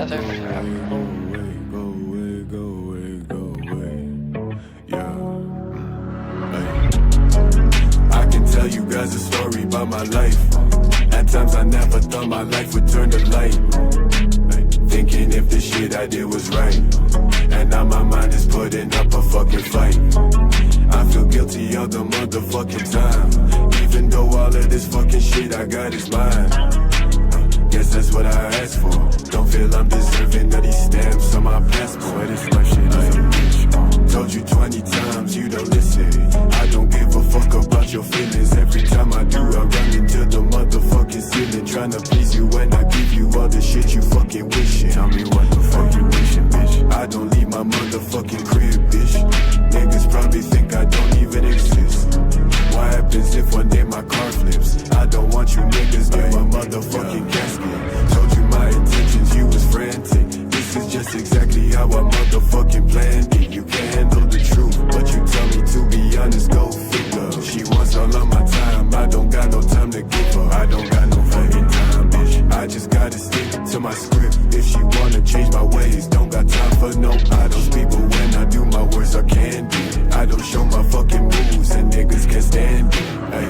together forever. Go away. Yeah. Hey. I can tell you guys a story about my life. At times I never thought my life would turn to light. Thinking if the shit I did was right. And now my mind is putting up a fucking fight. I feel guilty all the motherfucking time. Even though all of this fucking shit I got is mine. Guess that's what I asked for. Don't feel I'm deserving of these stamps on my passport. This my shit is a bitch. Told you 20 times, you don't listen. I don't give a fuck about your feelings. Every time I do, I run into the motherfucking ceiling. Trying to please you when I give you all the shit you fucking wishing. Tell me what the fuck you wishing, bitch. I don't leave my motherfucking crib, bitch. Niggas probably think I don't even exist. What happens if one day my car flips? I don't want you niggas in my motherfucking casket. Told you my intentions, you was frantic. This is just exactly how I motherfucking planned it. You can't handle the truth, but you tell me to be honest, go figure. She wants all of my time, I don't got no time to give her. I don't got no fucking time, bitch. I just gotta stick to my script. If she wanna change my ways, don't got time for no idols. People when I do my words are candy. I don't show my fucking moves and niggas can't stand it. Hey,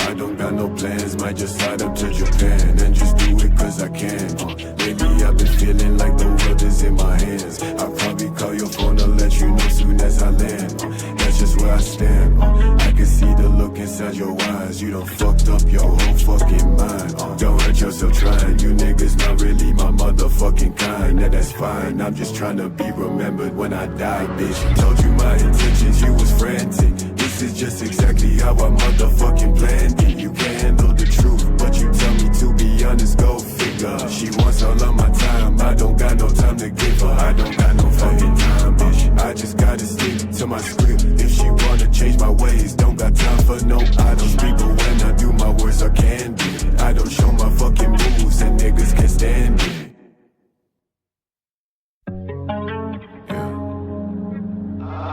I don't got no plans, might just slide up to Japan and just do it cause I can. Lately I've been feeling like the world is in my hands. I'll probably call your phone to let you know soon as I land. That's just where I stand. I can see the look inside your eyes. You done fucked up your whole fucking mind. Don't hurt yourself trying. You niggas not really my motherfucking kind. Yeah, that's fine. I'm just trying to be remembered when I die, bitch. Told you my intentions, you was frantic. This is just exactly how I motherfucking planned it. You can't handle the truth, but you tell me to be honest, go figure. She wants all of my time, I don't got no time to give her. I don't got no fucking time, bitch. I just gotta stick to my script. If she wanna change my ways, don't got time for no idols. People when I do my words are candy. I don't show my fucking moves and niggas can't stand it.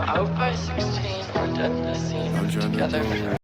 Out by 16, we're dead in the scene, together forever.